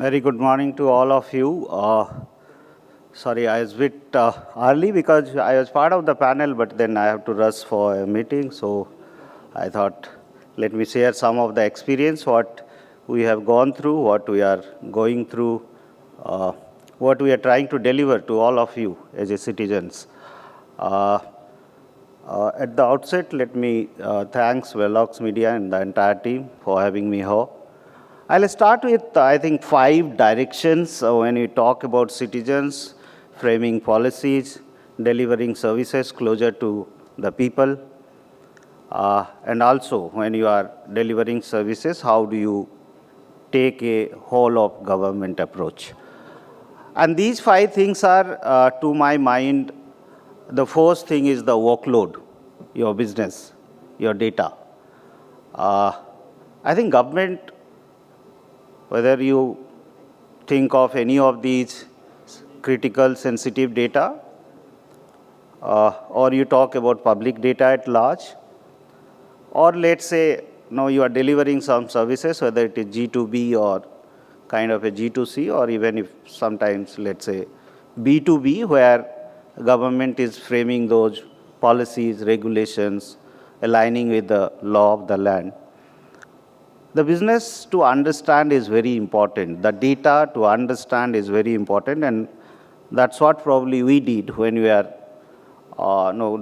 Very good morning to all of you. Sorry, I was a bit early because I was part of the panel, but then I have to rush for a meeting. So I thought, let me share some of the experience, what we have gone through, what we are going through, what we are trying to deliver to all of you as a citizens. At the outset, let me thanks Veloxx Media and the entire team for having me here. I'll start with, I think, 5 directions when we talk about citizens, framing policies, delivering services closer to the people, and also when you are delivering services, how do you take a whole of government approach. And these 5 things are, to my mind, the first thing is the workload, your business, your data. I think government, whether you think of any of these critical sensitive data, or you talk about public data at large, or let's say now you are delivering some services, whether it is G2B or kind of a G2C, or even if sometimes, let's say, B2B, where government is framing those policies, regulations, aligning with the law of the land. The business to understand is very important. The data to understand is very important, and that's what probably we did when we are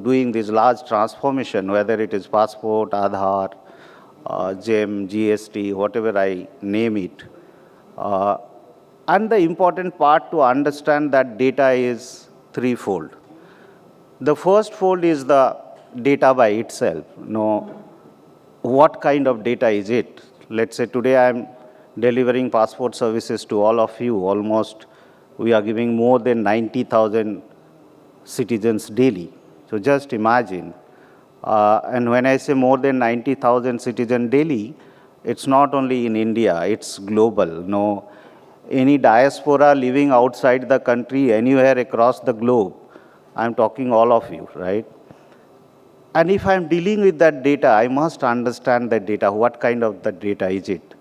doing this large transformation, whether it is passport, Aadhaar, GEM, GST, whatever I name it. And the important part to understand that data is threefold. The first fold is the data by itself. What kind of data is it? Let's say today I am delivering passport services to all of you. Almost we are giving more than 90,000 citizens daily. So just imagine. And when I say more than 90,000 citizens daily, it's not only in India, it's global. Any diaspora living outside the country, anywhere across the globe, I'm talking all of you, right? And if I'm dealing with that data, I must understand that data. What kind of the data is it?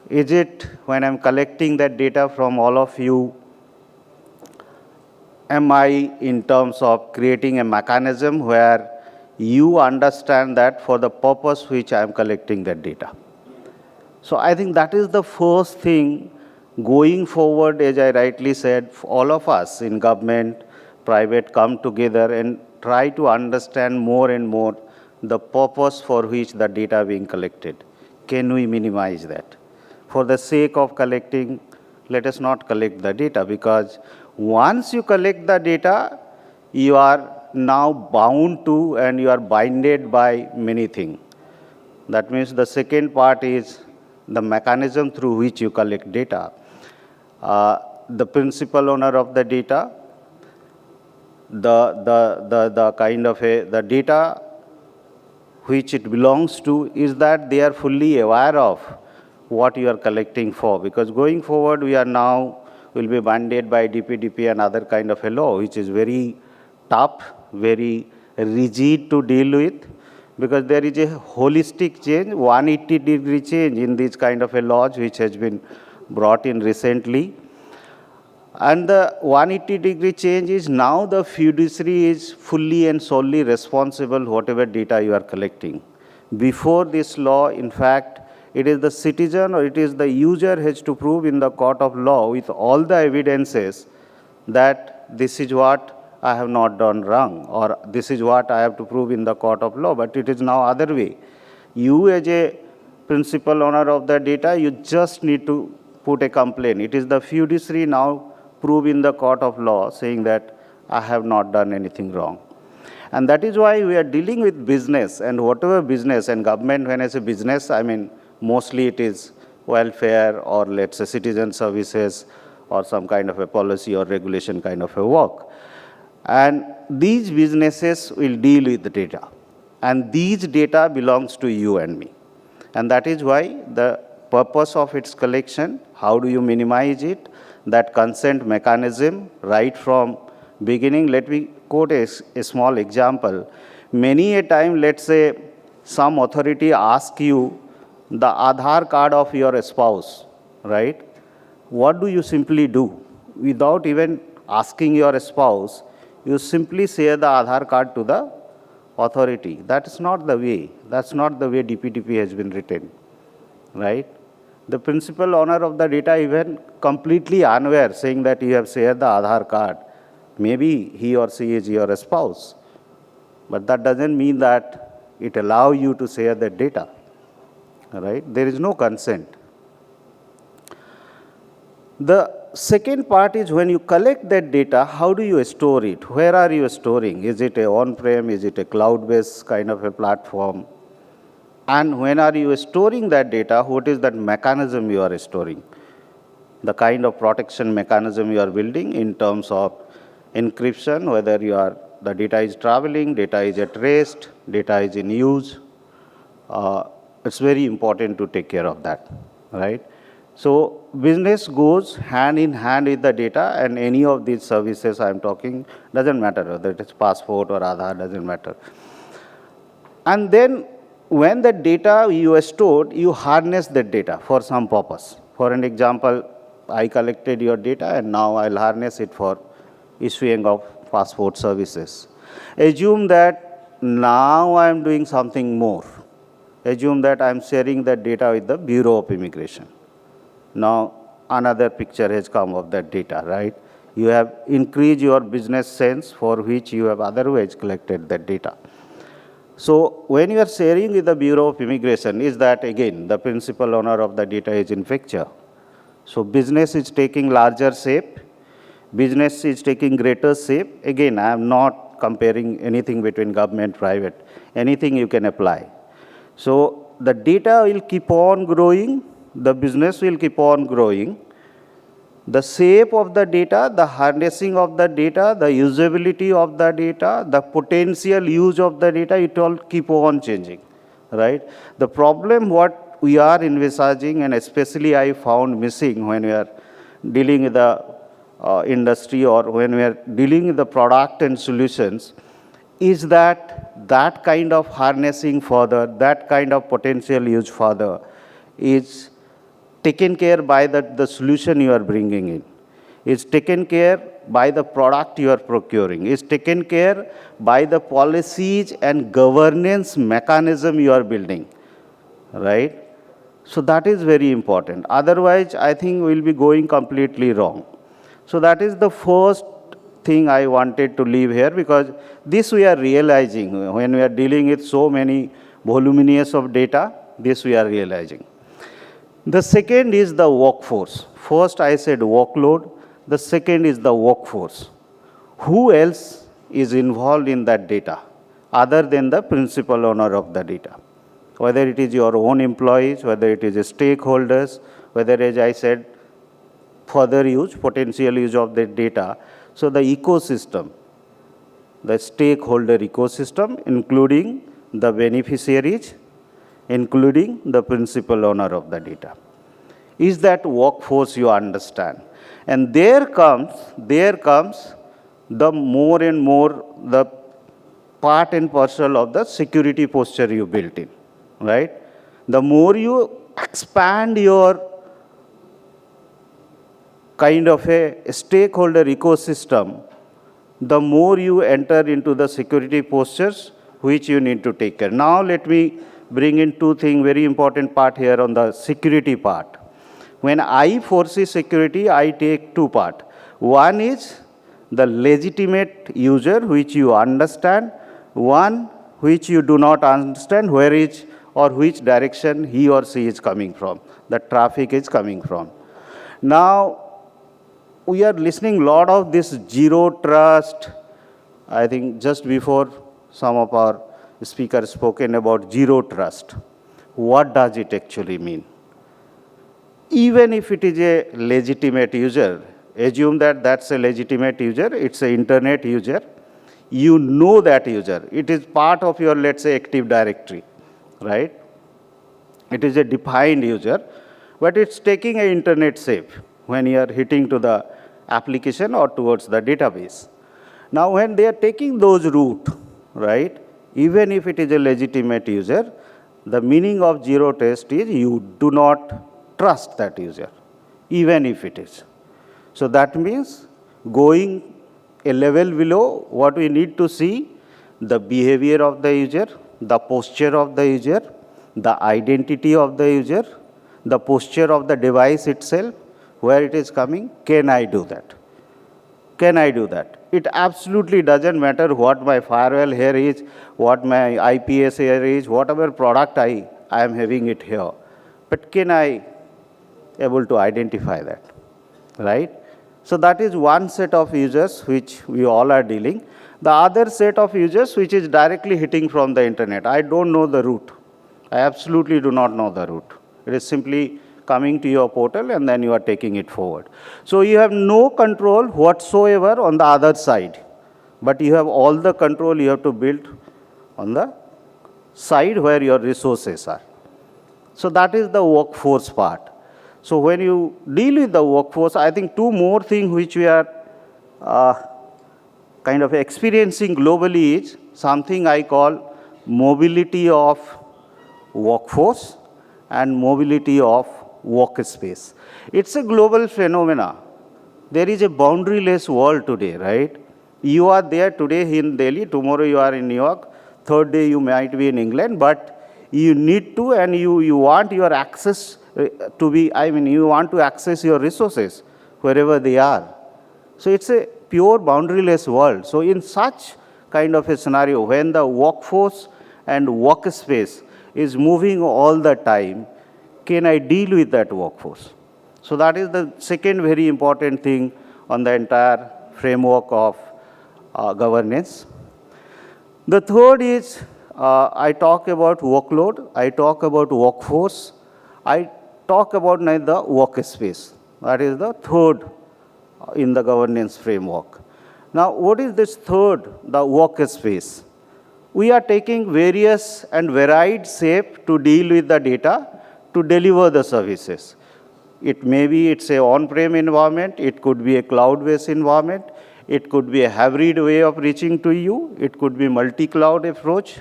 Is it when I'm collecting that data from all of you, am I in terms of creating a mechanism where you understand that for the purpose which I'm collecting that data? So I think that is the first thing going forward, as I rightly said, all of us in government, private come together and try to understand more and more the purpose for which the data being collected. Can we minimize that? For the sake of collecting, let us not collect the data, because once you collect the data, you are now bound to and you are binded by many things. That means the second part is the mechanism through which you collect data. The principal owner of the data, the kind of the data which it belongs to, is that they are fully aware of what you are collecting for. Because going forward, we are now will be banded by DPDP and other kind of a law, which is very tough, very rigid to deal with, because there is a holistic change, 180-degree change in this kind of a laws which has been brought in recently. And the 180-degree change is now the fiduciary is fully and solely responsible whatever data you are collecting. Before this law, in fact, it is the citizen or it is the user has to prove in the court of law with all the evidences that this is what I have not done wrong, or this is what I have to prove in the court of law. But it is now other way. You as a principal owner of the data, you just need to put a complaint. It is the fiduciary now prove in the court of law saying that I have not done anything wrong. And that is why we are dealing with business, and whatever business and government, when I say business, I mean mostly it is welfare or let's say citizen services or some kind of a policy or regulation kind of a work. And these businesses will deal with the data. And these data belongs to you and me. And that is why the purpose of its collection, how do you minimize it, that consent mechanism right from beginning. Let me quote a small example. Many a time, let's say, some authority asks you the Aadhaar card of your spouse, right? what do you simply do? Without even asking your spouse, you simply share the Aadhaar card to the authority. That is not the way. That's not the way DPDP has been written, right? The principal owner of the data even completely unaware, saying that you have shared the Aadhaar card. Maybe he or she is your spouse, but that doesn't mean that it allows you to share that data, right? There is no consent. The second part is when you collect that data, how do you store it? Where are you storing? Is it a on-prem? Is it a cloud-based kind of a platform? And when are you storing that data, what is that mechanism you are storing? The kind of protection mechanism you are building in terms of encryption, whether the data is traveling, data is at rest, data is in use. It's very important to take care of that, right? So business goes hand in hand with the data, and any of these services I'm talking, doesn't matter whether it is passport or Aadhaar, doesn't matter. And then when the data you are stored, you harness that data for some purpose. For an example, I collected your data and now I'll harness it for issuing of passport services. Assume that now I'm doing something more. Assume that I'm sharing that data with the Bureau of Immigration. Now another picture has come of that data, right? You have increased your business sense for which you have otherwise collected that data. So when you are sharing with the Bureau of Immigration, is that again the principal owner of the data is in picture. So business is taking larger shape, business is taking greater shape. Again, I am not comparing anything between government, private, anything you can apply. So the data will keep on growing, the business will keep on growing. The shape of the data, the harnessing of the data, the usability of the data, the potential use of the data, it all keep on changing, right? The problem what we are envisaging, and especially I found missing when we are dealing with the industry or when we are dealing with the product and solutions, is that kind of harnessing further, that kind of potential use further is taken care by the solution you are bringing in, is taken care by the product you are procuring, is taken care by the policies and governance mechanism you are building, right? So that is very important. Otherwise, I think we'll be going completely wrong. So that is the first thing I wanted to leave here, because this we are realizing when we are dealing with so many voluminous of data, this we are realizing. The second is the workforce. First I said workload. The second is the workforce. Who else is involved in that data other than the principal owner of the data? Whether it is your own employees, whether it is stakeholders, whether, as I said, further use, potential use of the data. So the ecosystem, the stakeholder ecosystem, including the beneficiaries, including the principal owner of the data. Is that workforce you understand? And there comes the more and more the part and parcel of the security posture you built in, right? The more you expand your kind of a stakeholder ecosystem, the more you enter into the security postures which you need to take care. Now let me bring in two things, very important part here on the security part. When I foresee security, I take two parts. One is the legitimate user which you understand, one which you do not understand where is or which direction he or she is coming from, the traffic is coming from. Now, we are listening a lot of this zero trust. I think just before some of our speakers spoken about zero trust. What does it actually mean? Even if it is a legitimate user, assume that that's a legitimate user, it's an internet user, you know that user. It is part of your, let's say, Active Directory, right? It is a defined user, but it's taking an internet safe when you are hitting to the application or towards the database. Now, when they are taking those route, right, even if it is a legitimate user, the meaning of zero trust is you do not trust that user. even if it is. So that means going a level below, what we need to see, the behavior of the user, the posture of the user, the identity of the user, the posture of the device itself, where it is coming, can I do that? Can I do that? It absolutely doesn't matter what my firewall here is, what my IPS here is, whatever product I am having it here. But can I able to identify that, right? So that is one set of users which we all are dealing. The other set of users which is directly hitting from the internet. I don't know the route. I absolutely do not know the route. It is simply coming to your portal and then you are taking it forward. So you have no control whatsoever on the other side, but you have all the control you have to build on the side where your resources are. So that is the workforce part. So when you deal with the workforce, I think two more things which we are kind of experiencing globally is something I call mobility of workforce and mobility of workspace. It's a global phenomena. There is a boundaryless world today, right? You are there today in Delhi, tomorrow you are in New York, third day you might be in England, but you need to and you want your access to be, you want to access your resources wherever they are. So it's a pure boundaryless world. So in such kind of a scenario, when the workforce and workspace is moving all the time, can I deal with that workforce? So that is the second very important thing on the entire framework of governance. The third is, I talk about workload, I talk about workforce, I talk about the workspace. That is the third in the governance framework. Now, what is this third, the workspace? We are taking various and varied shape to deal with the data to deliver the services. It may be it's a on-prem environment, it could be a cloud-based environment, it could be a hybrid way of reaching to you, it could be multi-cloud approach.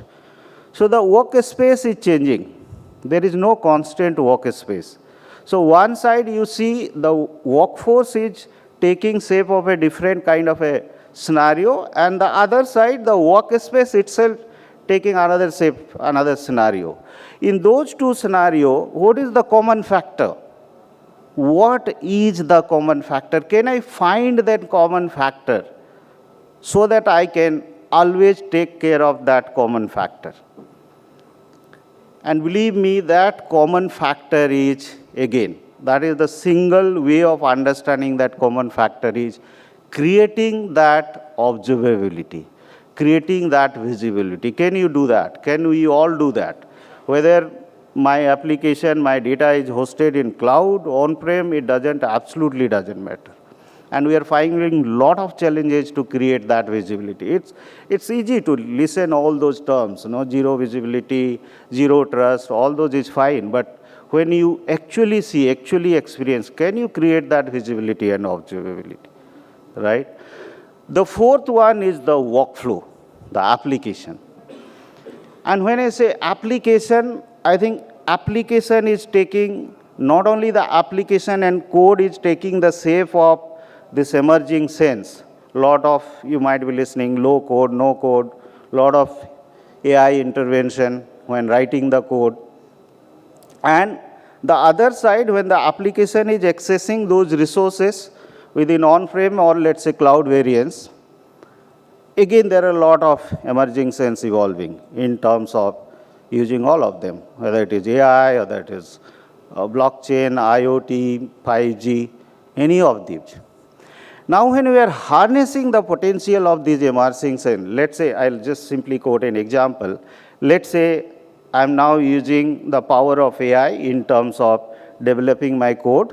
So the workspace is changing. There is no constant workspace. So one side you see the workforce is taking shape of a different kind of a scenario, and the other side the workspace itself taking another shape, another scenario. In those two scenarios, what is the common factor? What is the common factor? Can I find that common factor so that I can always take care of that common factor? And believe me, that common factor is, again, that is the single way of understanding that common factor is creating that observability, creating that visibility. Can you do that? Can we all do that? Whether my application, my data is hosted in cloud, on-prem, it absolutely doesn't matter. And we are finding a lot of challenges to create that visibility. It's easy to listen all those terms, zero visibility, zero trust, all those is fine. But when you actually see, actually experience, can you create that visibility and observability, right? The fourth one is the workflow, the application. And when I say application, I think application is taking, not only the application and code is taking the shape of this emerging sense. Lot of, you might be listening, low code, no code, lot of AI intervention when writing the code. And the other side, when the application is accessing those resources within on-prem or let's say cloud variants, again there are a lot of emerging sense evolving in terms of using all of them, whether it is AI, whether it is blockchain, IoT, 5G, any of these. Now, when we are harnessing the potential of these emerging sense, let's say, I'll just simply quote an example. Let's say I'm now using the power of AI in terms of developing my code,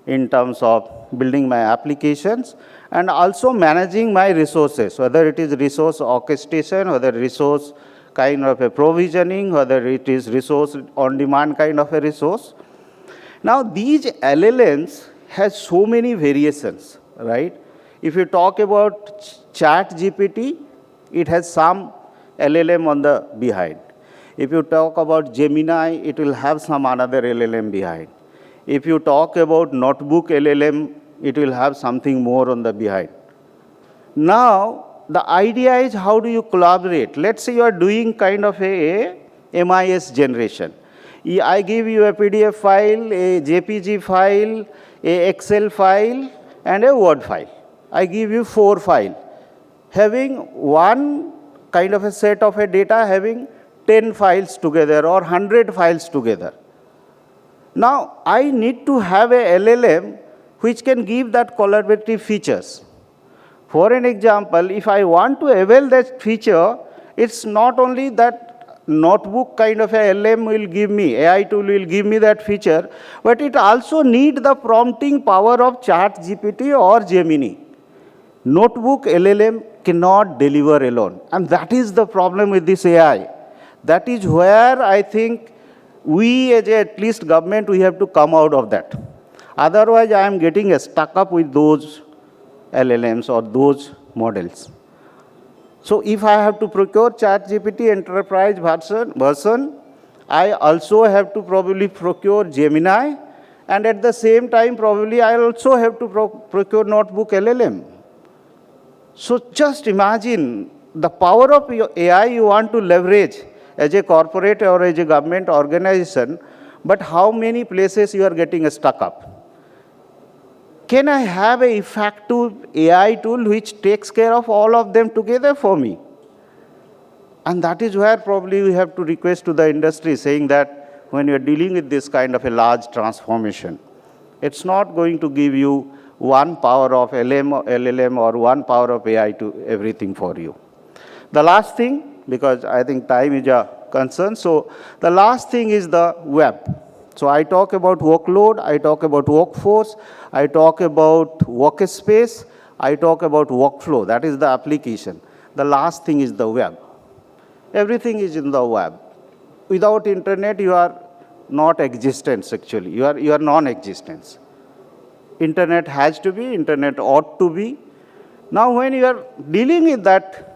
in terms of building my applications, and also managing my resources, whether it is resource orchestration, whether resource kind of a provisioning, whether it is resource on demand kind of a resource. Now, these LLMs has so many variations, right? If you talk about Chat GPT, it has some LLM on the behind. If you talk about Gemini, it will have some another LLM behind. If you talk about notebook LLM, it will have something more on the behind. Now, the idea is how do you collaborate? Let's say you are doing kind of a MIS generation. I give you a PDF file, a JPG file, a Excel file, and a Word file. I give you 4 files. Having one kind of a set of a data having 10 files together or 100 files together. Now, I need to have a LLM which can give that collaborative features. For an example, if I want to avail that feature, it's not only that notebook kind of a LM will give me, AI tool will give me that feature, but it also need the prompting power of ChatGPT or Gemini. Notebook LLM cannot deliver alone, and that is the problem with this AI. That is where I think we as at least government, we have to come out of that. Otherwise, I am getting stuck up with those LLMs or those models. So if I have to procure ChatGPT enterprise version, I also have to probably procure Gemini, and at the same time, probably I also have to procure notebook LLM. So just imagine the power of your AI you want to leverage as a corporate or as a government organization, but how many places you are getting stuck up. Can I have an effective AI tool which takes care of all of them together for me? And that is where probably we have to request to the industry saying that when you are dealing with this kind of a large transformation, it's not going to give you one power of LLM or one power of AI to everything for you. The last thing, because I think time is a concern, so the last thing is the web. So I talk about workload, I talk about workforce, I talk about workspace, I talk about workflow, that is the application. The last thing is the web. Everything is in the web. Without internet, you are not existence actually, you are non-existence. Internet has to be, internet ought to be. Now when you are dealing with that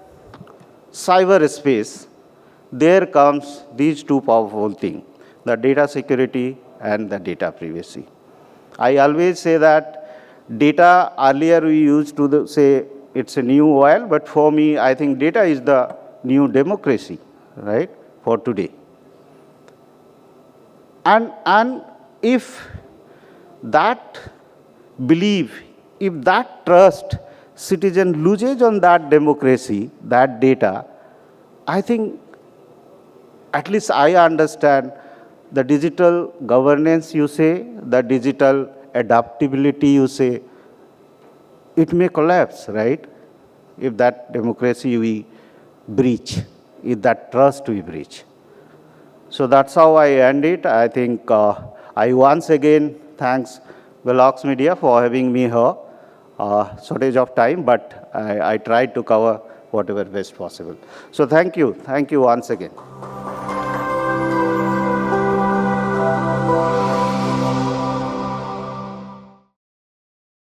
cyberspace, there comes these two powerful things, the data security and the data privacy. I always say that data, earlier we used to say it's a new oil, but for me, I think data is the new democracy, right, for today. And if that belief, if that trust citizen loses on that democracy, that data, I think at least I understand the digital governance you say, the digital adaptability you say, it may collapse, right? If that democracy we breach, if that trust we breach. So that's how I end it. I think I once again thanks Veloxx Media for having me here. Shortage of time, but I tried to cover whatever best possible. So thank you once again.